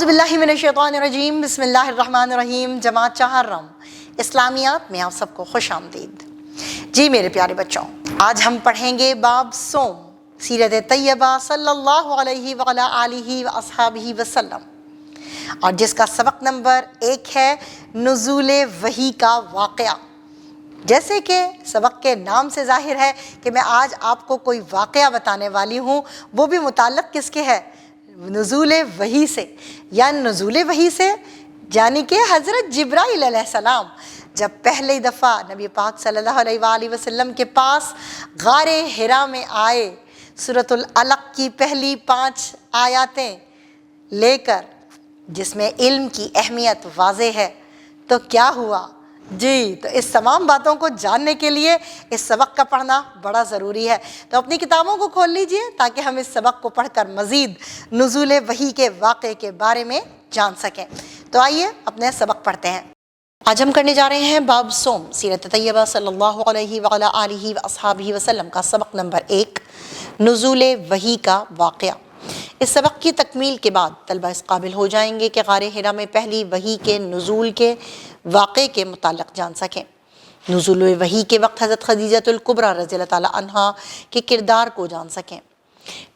اعوذ باللہ من الشیطان الرجیم، بسم اللہ الرحمن الرحیم۔ جماعت چہارم اسلامیات میں آپ سب کو خوش آمدید۔ جی میرے پیارے بچوں، آج ہم پڑھیں گے باب صوم، سیرت طیبہ صلی اللہ علیہ وعلی آلہ واصحابہ وسلم، اور جس کا سبق نمبر 1 ہے نزول وحی کا واقعہ۔ جیسے کہ سبق کے نام سے ظاہر ہے کہ میں آج آپ کو کوئی واقعہ بتانے والی ہوں، وہ بھی متعلق کس کے ہے؟ نزول وحی سے، یا نزول وحی سے یعنی کہ حضرت جبرائیل علیہ السلام جب پہلی دفعہ نبی پاک صلی اللہ علیہ وآلہ وسلم کے پاس غار حرا میں آئے، سورۃ العلق کی پہلی 5 آیاتیں لے کر، جس میں علم کی اہمیت واضح ہے، تو کیا ہوا؟ جی تو اس تمام باتوں کو جاننے کے لیے اس سبق کا پڑھنا بڑا ضروری ہے۔ تو اپنی کتابوں کو کھول لیجئے تاکہ ہم اس سبق کو پڑھ کر مزید نزول وحی کے واقعے کے بارے میں جان سکیں۔ تو آئیے اپنے سبق پڑھتے ہیں۔ آج ہم کرنے جا رہے ہیں باب صوم، سیرت طیبہ صلی اللہ علیہ وعلی آلہ واصحابہ وسلم کا سبق نمبر 1، نزول وحی کا واقعہ۔ اس سبق کی تکمیل کے بعد طلبہ اس قابل ہو جائیں گے کہ غار حرا میں پہلی وحی کے نزول کے واقعے کے متعلق جان سکیں۔ نزول وحی کے وقت حضرت خدیجہ الکبریٰ رضی اللہ تعالی عنہا کے کردار کو جان سکیں۔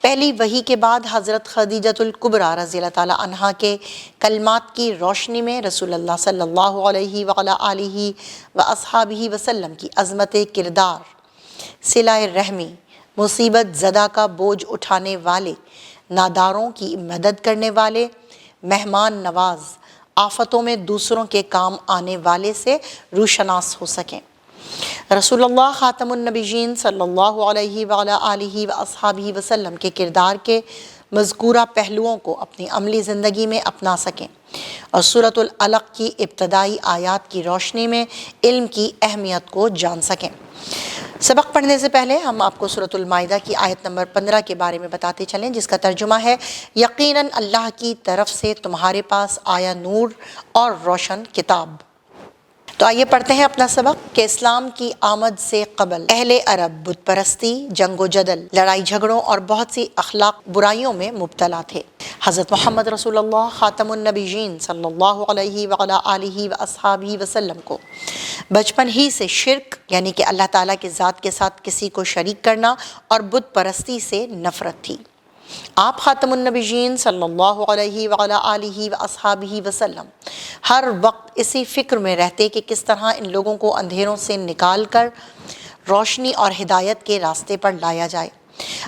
پہلی وحی کے بعد حضرت خدیجہ الکبریٰ رضی اللہ تعالی عنہا کے کلمات کی روشنی میں رسول اللہ صلی اللہ علیہ وعلی آلہ واصحابہ وسلم کی عظمت کردار، صلہ رحمی، مصیبت زدہ کا بوجھ اٹھانے والے، ناداروں کی مدد کرنے والے، مہمان نواز، آفتوں میں دوسروں کے کام آنے والے سے روشناس ہو سکیں۔ رسول اللہ خاتم النبیین صلی اللہ علیہ وعلی آلہ واصحابہ وسلم کے کردار کے مذکورہ پہلوؤں کو اپنی عملی زندگی میں اپنا سکیں، اور سورۃ العلق کی ابتدائی آیات کی روشنی میں علم کی اہمیت کو جان سکیں۔ سبق پڑھنے سے پہلے ہم آپ کو سورۃ المائدہ کی آیت نمبر 15 کے بارے میں بتاتے چلیں، جس کا ترجمہ ہے: یقیناً اللہ کی طرف سے تمہارے پاس آیا نور اور روشن کتاب۔ تو آئیے پڑھتے ہیں اپنا سبق کہ اسلام کی آمد سے قبل اہل عرب بت پرستی، جنگ و جدل، لڑائی جھگڑوں اور بہت سی اخلاق برائیوں میں مبتلا تھے۔ حضرت محمد رسول اللہ خاتم النبیین صلی اللہ علیہ وعلی آلہ واصحابہ وسلم کو بچپن ہی سے شرک یعنی کہ اللہ تعالیٰ کے ذات کے ساتھ کسی کو شریک کرنا اور بت پرستی سے نفرت تھی۔ آپ خاتم النبیین صلی اللہ علیہ وعلی آلہ واصحابہ وسلم ہر وقت اسی فکر میں رہتے کہ کس طرح ان لوگوں کو اندھیروں سے نکال کر روشنی اور ہدایت کے راستے پر لایا جائے۔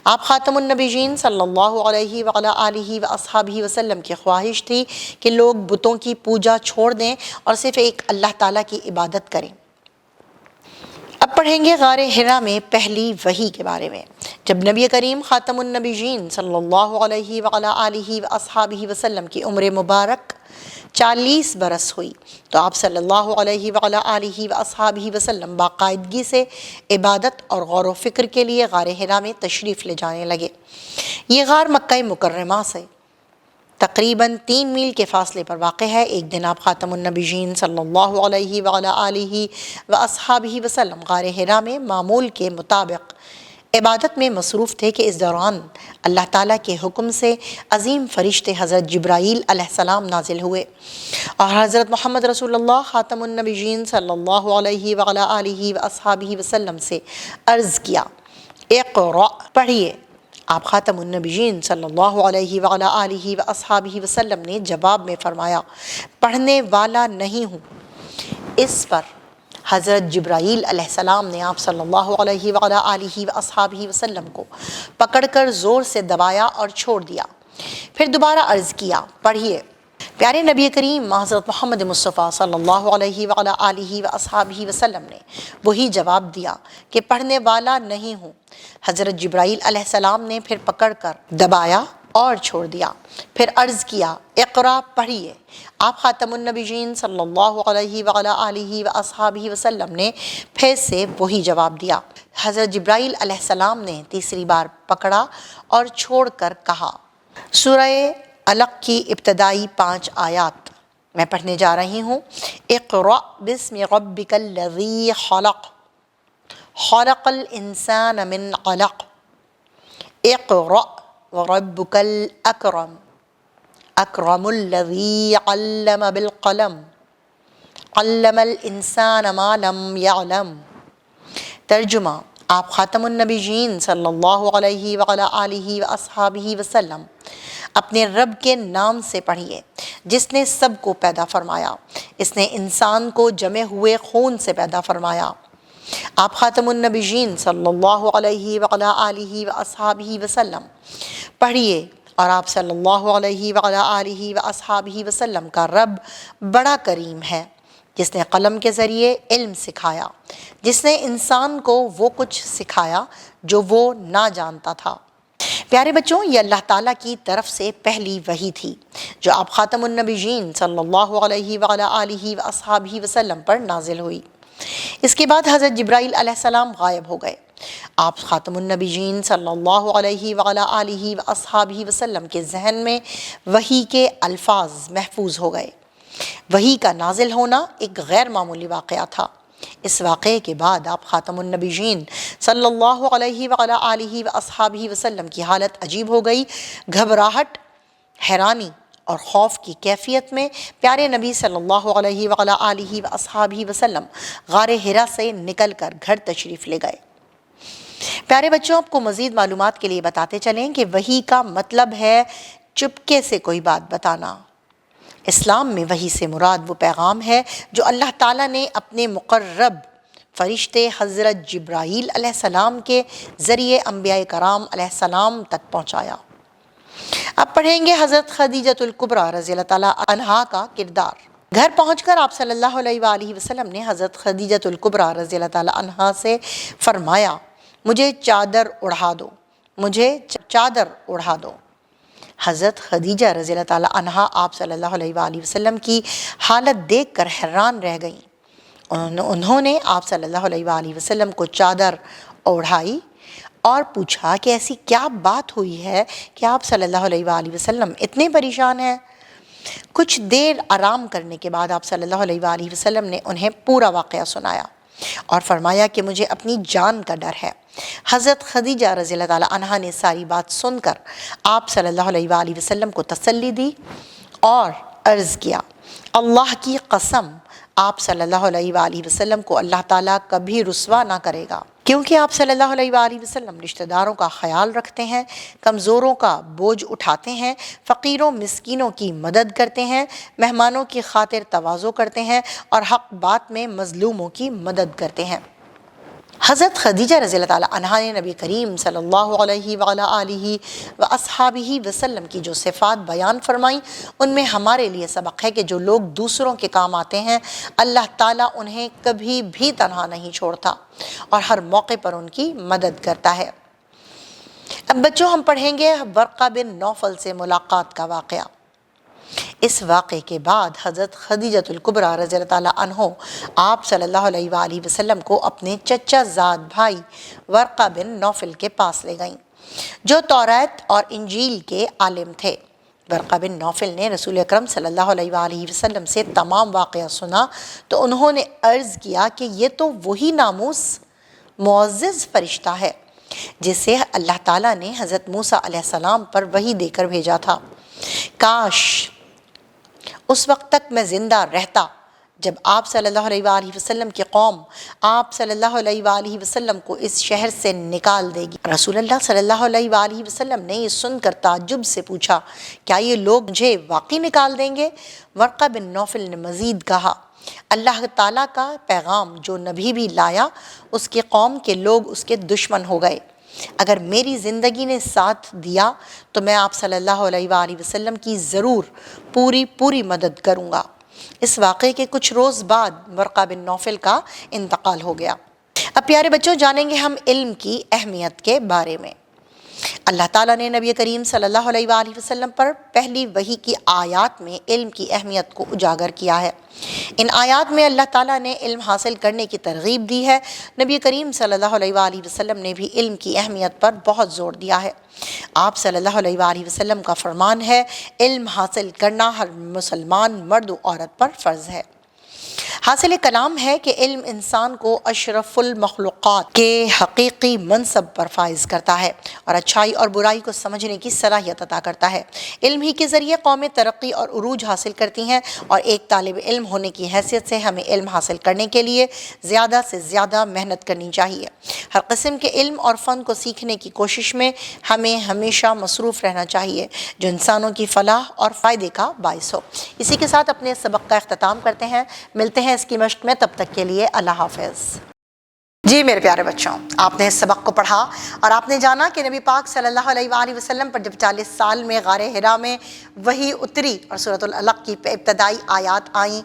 آپ خاتم النبیین صلی اللہ علیہ وعلی آلہ واصحابہ وسلم کی خواہش تھی کہ لوگ بتوں کی پوجا چھوڑ دیں اور صرف ایک اللہ تعالیٰ کی عبادت کریں۔ اب پڑھیں گے غار حرا میں پہلی وحی کے بارے میں۔ جب نبی کریم خاتم النبیین صلی اللہ علیہ وعلی آلہ واصحابہ وسلم کی عمر مبارک 40 برس ہوئی تو آپ صلی اللہ علیہ وعلی آلہ واصحابہ وسلم باقاعدگی سے عبادت اور غور و فکر کے لیے غار حرا میں تشریف لے جانے لگے۔ یہ غار مکہ مکرمہ سے تقریباً 3 میل کے فاصلے پر واقع ہے۔ ایک دن آپ خاتم النبیین صلی اللہ علیہ وعلی آلہ واصحابہ وسلم غار حرا میں معمول کے مطابق عبادت میں مصروف تھے کہ اس دوران اللہ تعالیٰ کے حکم سے عظیم فرشتے حضرت جبرائیل علیہ السلام نازل ہوئے اور حضرت محمد رسول اللہ خاتم النبیین صلی اللہ علیہ وعلی آلہ واصحابہ وسلم سے عرض کیا: اقرأ، پڑھیے۔ آپ خاتم النبیین صلی اللہ علیہ وعلی آلہ واصحابہ وسلم نے جواب میں فرمایا: پڑھنے والا نہیں ہوں۔ اس پر حضرت جبرائیل علیہ السلام نے آپ صلی اللہ علیہ وعلی آلہ واصحابہ وسلم کو پکڑ کر زور سے دبایا اور چھوڑ دیا۔ پھر دوبارہ عرض کیا: پڑھیے۔ پیارے نبی کریم حضرت محمد مصطفیٰ صلی اللہ علیہ وعلی آلہ واصحابہ وسلم نے وہی جواب دیا کہ پڑھنے والا نہیں ہوں۔ حضرت جبرائیل علیہ السلام نے پھر پکڑ کر دبایا اور چھوڑ دیا۔ پھر عرض کیا: اقرا، پڑھیے۔ آپ خاتم النبیین صلی اللہ علیہ وعلی آلہ واصحابہ وسلم نے پھر سے وہی جواب دیا۔ حضرت جبرائیل علیہ السلام نے تیسری بار پکڑا اور چھوڑ کر کہا۔ سورہ علق کی ابتدائی 5 آیات میں پڑھنے جا رہی ہوں۔ اقرأ بسم ربک الذی خلق، خلق الانسان من علق، اقرأ وربک الاکرم، اکرم الذی علم بالقلم علم الانسان ما لم یعلم۔ ترجمہ، آپ خاتم النبیین صلی اللہ علیہ وعلیٰ آلہ واصحابہ وسلم اپنے رب کے نام سے پڑھیے جس نے سب کو پیدا فرمایا، اس نے انسان کو جمے ہوئے خون سے پیدا فرمایا۔ آپ خاتم النبیین صلی اللہ علیہ وعلیٰ آلہ واصحابہ وسلم پڑھیے، اور آپ صلی اللہ علیہ وعلیٰ آلہ واصحابہ وسلم کا رب بڑا کریم ہے جس نے قلم کے ذریعے علم سکھایا، جس نے انسان کو وہ کچھ سکھایا جو وہ نہ جانتا تھا۔ پیارے بچوں، یہ اللہ تعالیٰ کی طرف سے پہلی وحی تھی جو آپ خاتم النبیین صلی اللہ علیہ وعلیٰ آلہ واصحابہ وسلم پر نازل ہوئی۔ اس کے بعد حضرت جبرائیل علیہ السلام غائب ہو گئے۔ آپ خاتم النبیین صلی اللہ علیہ وعلیٰ آلہ واصحابہ وسلم کے ذہن میں وحی کے الفاظ محفوظ ہو گئے۔ وحی کا نازل ہونا ایک غیر معمولی واقعہ تھا۔ اس واقعے کے بعد آپ خاتم النبیین صلی اللہ علیہ وعلیٰ آلہ واصحابہ وسلم کی حالت عجیب ہو گئی۔ گھبراہٹ، حیرانی اور خوف کی کیفیت میں پیارے نبی صلی اللہ علیہ وعلیٰ آلہ واصحابہ وسلم غار حرا سے نکل کر گھر تشریف لے گئے۔ پیارے بچوں، آپ کو مزید معلومات کے لیے بتاتے چلیں کہ وحی کا مطلب ہے چپکے سے کوئی بات بتانا۔ اسلام میں وحی سے مراد وہ پیغام ہے جو اللہ تعالیٰ نے اپنے مقرب فرشتے حضرت جبرائیل علیہ السلام کے ذریعے انبیاء کرام علیہ السلام تک پہنچایا۔ اب پڑھیں گے حضرت خدیجۃ الکبریٰ رضی اللہ تعالیٰ عنہا کا کردار۔ گھر پہنچ کر آپ صلی اللہ علیہ وآلہ وسلم نے حضرت خدیجۃ الکبریٰ رضی اللہ تعالیٰ عنہا سے فرمایا، مجھے چادر اڑھا دو، مجھے چادر اڑھا دو۔ حضرت خدیجہ رضی اللہ تعالیٰ عنہا آپ صلی اللہ علیہ وآلہ وسلم کی حالت دیکھ کر حیران رہ گئیں۔ انہوں نے آپ صلی اللہ علیہ وآلہ وسلم کو چادر اوڑھائی اور پوچھا کہ ایسی کیا بات ہوئی ہے کہ آپ صلی اللہ علیہ وآلہ وسلم اتنے پریشان ہیں۔ کچھ دیر آرام کرنے کے بعد آپ صلی اللہ علیہ وآلہ وسلم نے انہیں پورا واقعہ سنایا اور فرمایا کہ مجھے اپنی جان کا ڈر ہے۔ حضرت خدیجہ رضی اللہ تعالیٰ عنہا نے ساری بات سن کر آپ صلی اللہ علیہ وآلہ وسلم کو تسلی دی اور عرض کیا، اللہ کی قسم، آپ صلی اللہ علیہ وآلہ وسلم کو اللہ تعالیٰ کبھی رسوا نہ کرے گا، کیونکہ آپ صلی اللہ علیہ وآلہ وسلم رشتہ داروں کا خیال رکھتے ہیں، کمزوروں کا بوجھ اٹھاتے ہیں، فقیروں مسکینوں کی مدد کرتے ہیں، مہمانوں کی خاطر تواضع کرتے ہیں اور حق بات میں مظلوموں کی مدد کرتے ہیں۔ حضرت خدیجہ رضی اللہ تعالیٰ عنہا نے نبی کریم صلی اللہ علیہ وعلیٰ آلہ واصحابہ وسلم کی جو صفات بیان فرمائیں، ان میں ہمارے لیے سبق ہے کہ جو لوگ دوسروں کے کام آتے ہیں، اللہ تعالیٰ انہیں کبھی بھی تنہا نہیں چھوڑتا اور ہر موقع پر ان کی مدد کرتا ہے۔ اب بچوں، ہم پڑھیں گے ورقہ بن نوفل سے ملاقات کا واقعہ۔ اس واقعے کے بعد حضرت خدیجۃ الکبریٰ رضی اللہ تعالیٰ عنہ آپ صلی اللہ علیہ وآلہ وسلم کو اپنے چچا زاد بھائی ورقہ بن نوفل کے پاس لے گئیں جو توریت اور انجیل کے عالم تھے۔ ورقہ بن نوفل نے رسول اکرم صلی اللہ علیہ وآلہ وسلم سے تمام واقعہ سنا تو انہوں نے عرض کیا کہ یہ تو وہی ناموس معزز فرشتہ ہے جسے اللہ تعالیٰ نے حضرت موسیٰ علیہ السلام پر وحی دے کر بھیجا تھا۔ کاش اس وقت تک میں زندہ رہتا جب آپ صلی اللہ علیہ وآلہ وسلم کی قوم آپ صلی اللہ علیہ وآلہ وسلم کو اس شہر سے نکال دے گی۔ رسول اللہ صلی اللہ علیہ وآلہ وسلم نے یہ سن کر تعجب سے پوچھا، کیا یہ لوگ مجھے واقعی نکال دیں گے؟ ورقہ بن نوفل نے مزید کہا، اللہ تعالیٰ کا پیغام جو نبی بھی لایا، اس کی قوم کے لوگ اس کے دشمن ہو گئے۔ اگر میری زندگی نے ساتھ دیا تو میں آپ صلی اللہ علیہ وآلہ وسلم کی ضرور پوری مدد کروں گا۔ اس واقعے کے کچھ روز بعد ورقہ بن نوفل کا انتقال ہو گیا۔ اب پیارے بچوں، جانیں گے ہم علم کی اہمیت کے بارے میں۔ اللہ تعالیٰ نے نبی کریم صلی اللہ علیہ وآلہ وسلم پر پہلی وحی کی آیات میں علم کی اہمیت کو اجاگر کیا ہے۔ ان آیات میں اللہ تعالیٰ نے علم حاصل کرنے کی ترغیب دی ہے۔ نبی کریم صلی اللہ علیہ وآلہ وسلم نے بھی علم کی اہمیت پر بہت زور دیا ہے۔ آپ صلی اللہ علیہ وآلہ وسلم کا فرمان ہے، علم حاصل کرنا ہر مسلمان مرد و عورت پر فرض ہے۔ حاصل کلام ہے کہ علم انسان کو اشرف المخلوقات کے حقیقی منصب پر فائز کرتا ہے اور اچھائی اور برائی کو سمجھنے کی صلاحیت عطا کرتا ہے۔ علم ہی کے ذریعے قومیں ترقی اور عروج حاصل کرتی ہیں، اور ایک طالب علم ہونے کی حیثیت سے ہمیں علم حاصل کرنے کے لیے زیادہ سے زیادہ محنت کرنی چاہیے۔ ہر قسم کے علم اور فن کو سیکھنے کی کوشش میں ہمیں ہمیشہ مصروف رہنا چاہیے جو انسانوں کی فلاح اور فائدے کا باعث ہو۔ اسی کے ساتھ اپنے سبق کا اختتام کرتے ہیں، ملتے ہیں اس کی مشق میں، تب تک کے لیے اللہ حافظ۔ جی میرے پیارے بچوں، آپ نے اس سبق کو پڑھا اور آپ نے جانا کہ نبی پاک صلی اللہ علیہ وآلہ وسلم پر جب 40 سال میں غار حرا میں وحی اتری اور سورۃ العلق کی ابتدائی آیات آئیں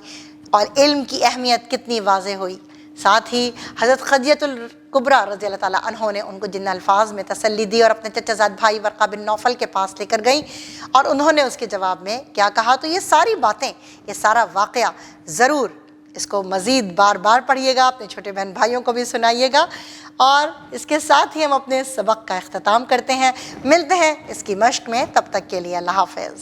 اور علم کی اہمیت کتنی واضح ہوئی، ساتھ ہی حضرت خدیجہ الکبریٰ رضی اللہ تعالیٰ عنہ نے ان کو جن الفاظ میں تسلی دی اور اپنے چچا زاد بھائی ورقہ بن نوفل کے پاس لے کر گئیں، اور انہوں نے اس کے جواب میں کیا کہا، تو یہ ساری باتیں، یہ سارا واقعہ ضرور اس کو مزید بار بار پڑھیے گا، اپنے چھوٹے بہن بھائیوں کو بھی سنائیے گا، اور اس کے ساتھ ہی ہم اپنے سبق کا اختتام کرتے ہیں۔ ملتے ہیں اس کی مشق میں، تب تک کے لیے اللہ حافظ۔